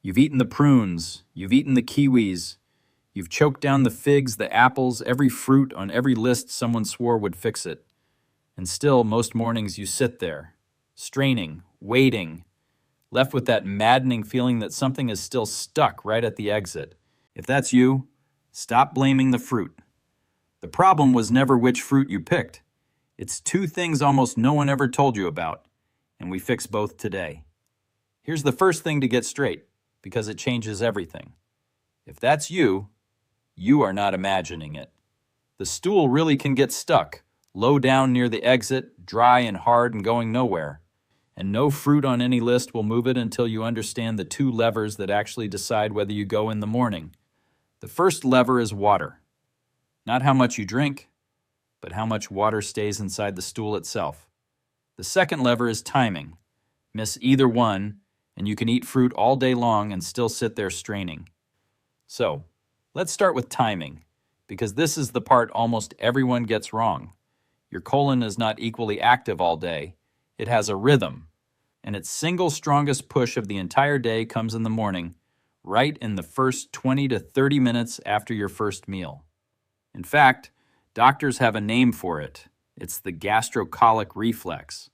You've eaten the prunes, you've eaten the kiwis, you've choked down the figs, the apples, every fruit on every list someone swore would fix it. And still, most mornings you sit there, straining, waiting, left with that maddening feeling that something is still stuck right at the exit. If that's you, stop blaming the fruit. The problem was never which fruit you picked. It's two things almost no one ever told you about, and we fix both today. Here's the first thing to get straight, because it changes everything. If that's you, you are not imagining it. The stool really can get stuck, low down near the exit, dry and hard and going nowhere. And no fruit on any list will move it until you understand the two levers that actually decide whether you go in the morning. The first lever is water. Not how much you drink, but how much water stays inside the stool itself. The second lever is timing. Miss either one, and you can eat fruit all day long and still sit there straining. So, let's start with timing, because this is the part almost everyone gets wrong. Your colon is not equally active all day. It has a rhythm, and its single strongest push of the entire day comes in the morning, right in the first 20 to 30 minutes after your first meal. In fact, doctors have a name for it. It's the gastrocolic reflex.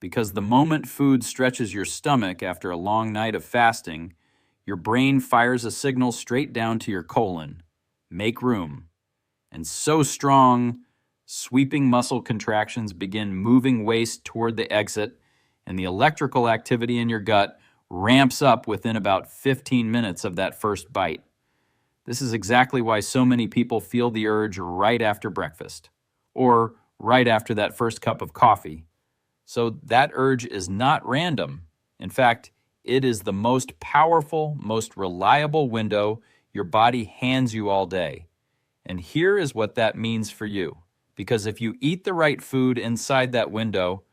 Because the moment food stretches your stomach after a long night of fasting, your brain fires a signal straight down to your colon. Make room. And so strong, sweeping muscle contractions begin moving waste toward the exit, and the electrical activity in your gut ramps up within about 15 minutes of that first bite. This is exactly why so many people feel the urge right after breakfast, or right after that first cup of coffee. So that urge is not random. In fact, it is the most powerful, most reliable window your body hands you all day. And here is what that means for you. Because if you eat the right food inside that window,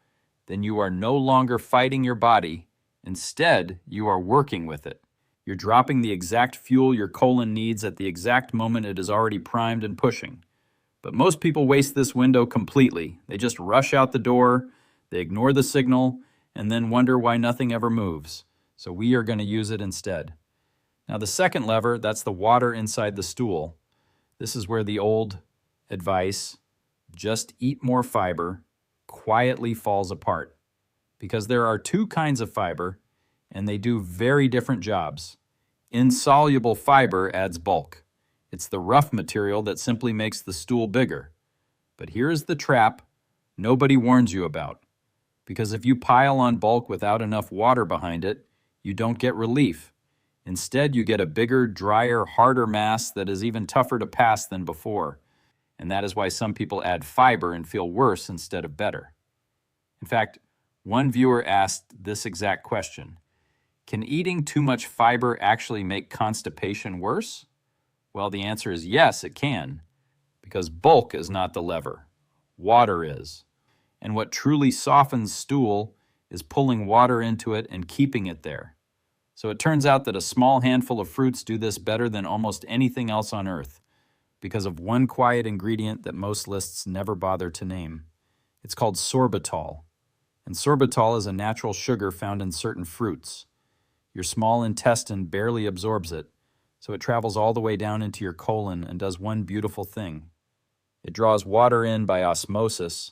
then you are no longer fighting your body. Instead, you are working with it. You're dropping the exact fuel your colon needs at the exact moment it is already primed and pushing. But most people waste this window completely. They just rush out the door, they ignore the signal, and then wonder why nothing ever moves. So we are going to use it instead. Now the second lever, that's the water inside the stool. This is where the old advice, just eat more fiber, quietly falls apart. Because there are two kinds of fiber, and they do very different jobs. Insoluble fiber adds bulk. It's the rough material that simply makes the stool bigger. But here's the trap nobody warns you about. Because if you pile on bulk without enough water behind it, you don't get relief. Instead, you get a bigger, drier, harder mass that is even tougher to pass than before. And that is why some people add fiber and feel worse instead of better. In fact, one viewer asked this exact question. Can eating too much fiber actually make constipation worse? Well, the answer is yes, it can. Because bulk is not the lever. Water is. And what truly softens stool is pulling water into it and keeping it there. So it turns out that a small handful of fruits do this better than almost anything else on earth, because of one quiet ingredient that most lists never bother to name. It's called sorbitol. And sorbitol is a natural sugar found in certain fruits. Your small intestine barely absorbs it, so it travels all the way down into your colon and does one beautiful thing. It draws water in by osmosis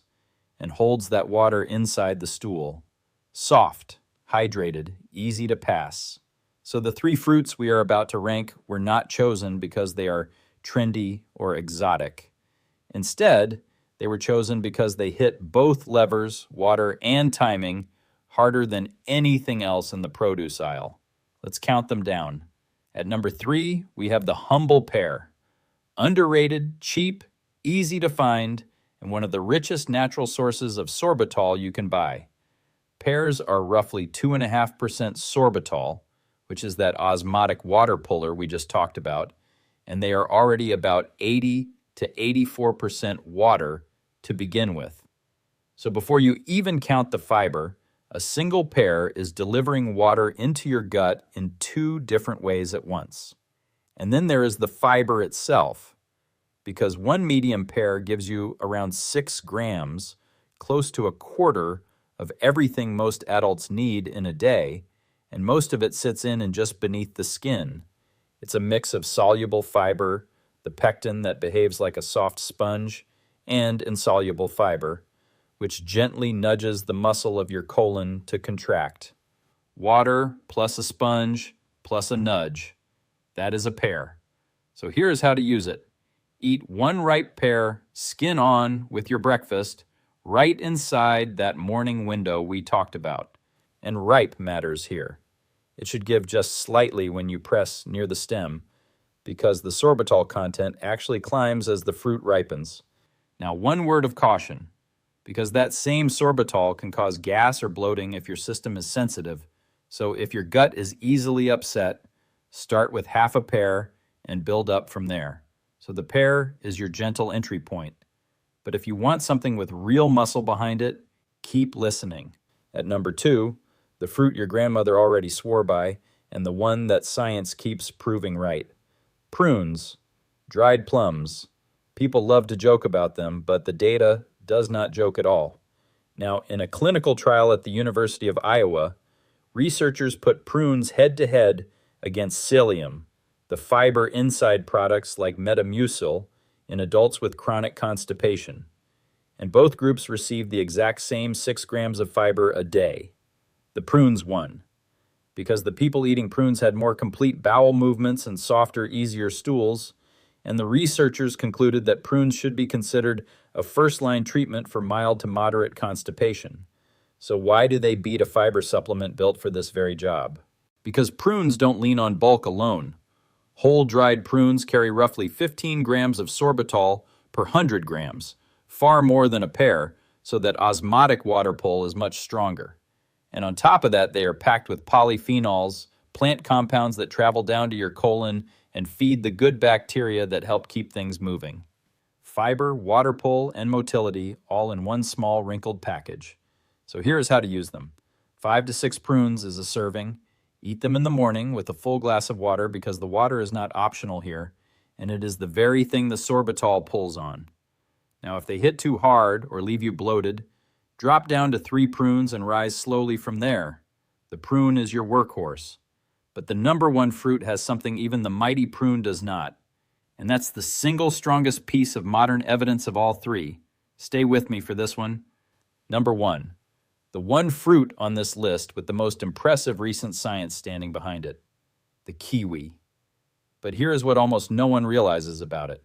and holds that water inside the stool. Soft, hydrated, easy to pass. So the three fruits we are about to rank were not chosen because they are trendy or exotic. Instead, they were chosen because they hit both levers, water and timing, harder than anything else in the produce aisle. Let's count them down. At number 3, we have the humble pear. Underrated, cheap, easy to find, and one of the richest natural sources of sorbitol you can buy. Pears are roughly 2.5% sorbitol, which is that osmotic water puller we just talked about, and they are already about 80 to 84% water to begin with. So before you even count the fiber, a single pear is delivering water into your gut in 2 different ways at once. And then there is the fiber itself, because one medium pear gives you around 6 grams, close to a quarter of everything most adults need in a day, and most of it sits in and just beneath the skin. It's a mix of soluble fiber, the pectin that behaves like a soft sponge, and insoluble fiber, which gently nudges the muscle of your colon to contract. Water plus a sponge plus a nudge. That is a pear. So here's how to use it. Eat one ripe pear, skin on, with your breakfast, right inside that morning window we talked about. And ripe matters here. It should give just slightly when you press near the stem, because the sorbitol content actually climbs as the fruit ripens. Now, one word of caution, because that same sorbitol can cause gas or bloating if your system is sensitive. So if your gut is easily upset, start with half a pear and build up from there. So the pear is your gentle entry point. But if you want something with real muscle behind it, keep listening. At number 2, the fruit your grandmother already swore by, and the one that science keeps proving right. Prunes, dried plums. People love to joke about them, but the data does not joke at all. Now, in a clinical trial at the University of Iowa, researchers put prunes head-to-head against psyllium, the fiber inside products like Metamucil, in adults with chronic constipation. And both groups received the exact same 6 grams of fiber a day. The prunes won, because the people eating prunes had more complete bowel movements and softer, easier stools, and the researchers concluded that prunes should be considered a first-line treatment for mild to moderate constipation. So why do they beat a fiber supplement built for this very job? Because prunes don't lean on bulk alone. Whole dried prunes carry roughly 15 grams of sorbitol per 100 grams, far more than a pear, so that osmotic water pull is much stronger. And on top of that, they are packed with polyphenols, plant compounds that travel down to your colon and feed the good bacteria that help keep things moving. Fiber, water pull, and motility all in one small wrinkled package. So here is how to use them. 5 to 6 prunes is a serving. Eat them in the morning with a full glass of water because the water is not optional here, and it is the very thing the sorbitol pulls on. Now, if they hit too hard or leave you bloated, drop down to 3 prunes and rise slowly from there. The prune is your workhorse. But the number 1 fruit has something even the mighty prune does not, and that's the single strongest piece of modern evidence of all 3. Stay with me for this one. Number 1. The one fruit on this list with the most impressive recent science standing behind it, the kiwi. But here is what almost no one realizes about it.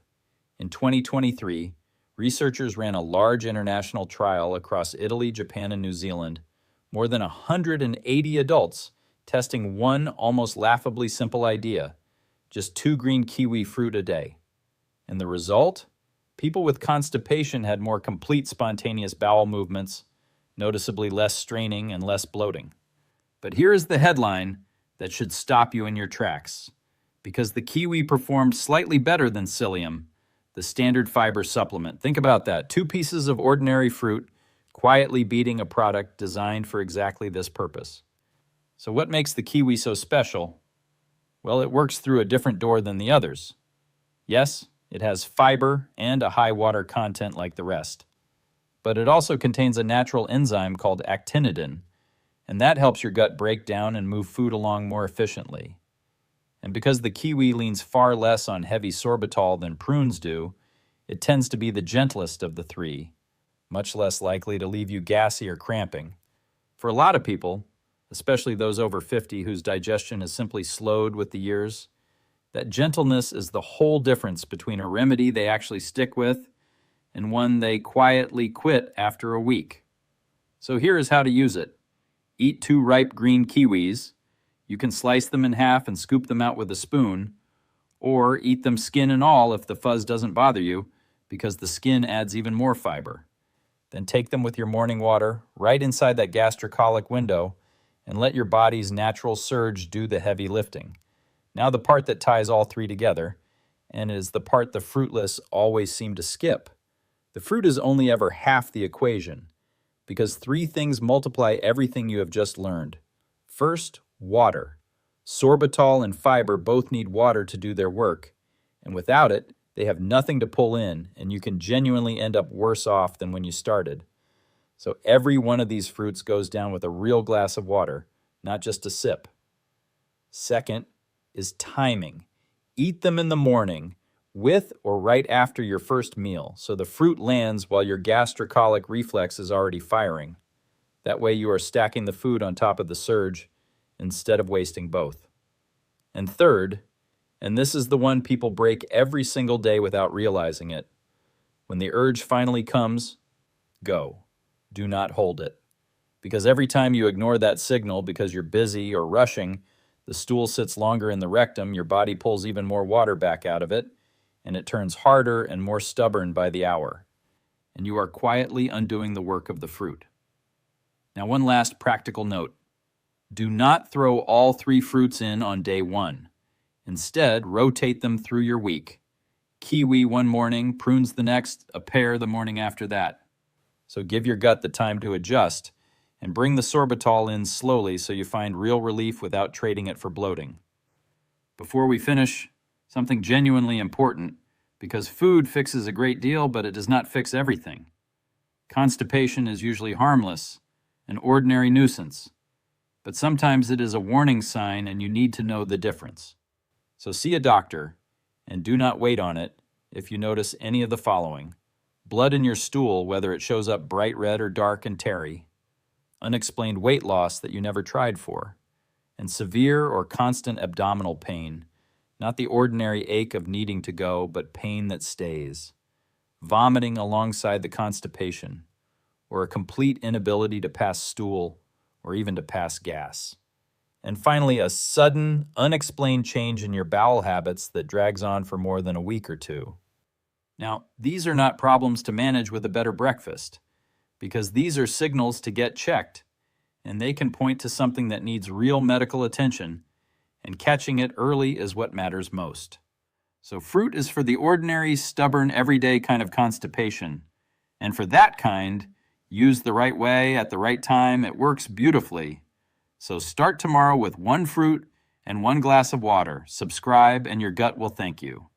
In 2023, researchers ran a large international trial across Italy, Japan, and New Zealand, more than 180 adults, testing one almost laughably simple idea, just 2 green kiwi fruit a day. And the result? People with constipation had more complete spontaneous bowel movements, noticeably less straining and less bloating. But here is the headline that should stop you in your tracks. Because the kiwi performed slightly better than psyllium, the standard fiber supplement. Think about that. 2 pieces of ordinary fruit quietly beating a product designed for exactly this purpose. So what makes the kiwi so special? Well, it works through a different door than the others. Yes, it has fiber and a high water content like the rest. But it also contains a natural enzyme called actinidin, and that helps your gut break down and move food along more efficiently. And because the kiwi leans far less on heavy sorbitol than prunes do, it tends to be the gentlest of the 3, much less likely to leave you gassy or cramping. For a lot of people, especially those over 50 whose digestion is simply slowed with the years, that gentleness is the whole difference between a remedy they actually stick with and one they quietly quit after a week. So here is how to use it. Eat 2 ripe green kiwis. You can slice them in half and scoop them out with a spoon, or eat them skin and all if the fuzz doesn't bother you, because the skin adds even more fiber. Then take them with your morning water right inside that gastrocolic window and let your body's natural surge do the heavy lifting. Now the part that ties all 3 together, and is the part the fruitless always seem to skip. The fruit is only ever half the equation, because 3 things multiply everything you have just learned. First, water. Sorbitol and fiber both need water to do their work, and without it, they have nothing to pull in, and you can genuinely end up worse off than when you started. So every one of these fruits goes down with a real glass of water, not just a sip. Second is timing. Eat them in the morning with or right after your first meal, so the fruit lands while your gastrocolic reflex is already firing. That way you are stacking the food on top of the surge instead of wasting both. And third, and this is the one people break every single day without realizing it, when the urge finally comes, go. Do not hold it. Because every time you ignore that signal because you're busy or rushing, the stool sits longer in the rectum, your body pulls even more water back out of it, and it turns harder and more stubborn by the hour. And you are quietly undoing the work of the fruit. Now, one last practical note. Do not throw all 3 fruits in on day 1. Instead, rotate them through your week. Kiwi one morning, prunes the next, a pear the morning after that. So give your gut the time to adjust, and bring the sorbitol in slowly so you find real relief without trading it for bloating. Before we finish, something genuinely important, because food fixes a great deal, but it does not fix everything. Constipation is usually harmless, an ordinary nuisance, but sometimes it is a warning sign and you need to know the difference. So see a doctor, and do not wait on it if you notice any of the following: blood in your stool, whether it shows up bright red or dark and tarry, unexplained weight loss that you never tried for, and severe or constant abdominal pain, not the ordinary ache of needing to go, but pain that stays, vomiting alongside the constipation, or a complete inability to pass stool or even to pass gas. And finally, a sudden, unexplained change in your bowel habits that drags on for more than a week or 2. Now, these are not problems to manage with a better breakfast, because these are signals to get checked, and they can point to something that needs real medical attention, and catching it early is what matters most. So fruit is for the ordinary, stubborn, everyday kind of constipation, and for that kind, used the right way at the right time, it works beautifully. So start tomorrow with 1 fruit and 1 glass of water. Subscribe, and your gut will thank you.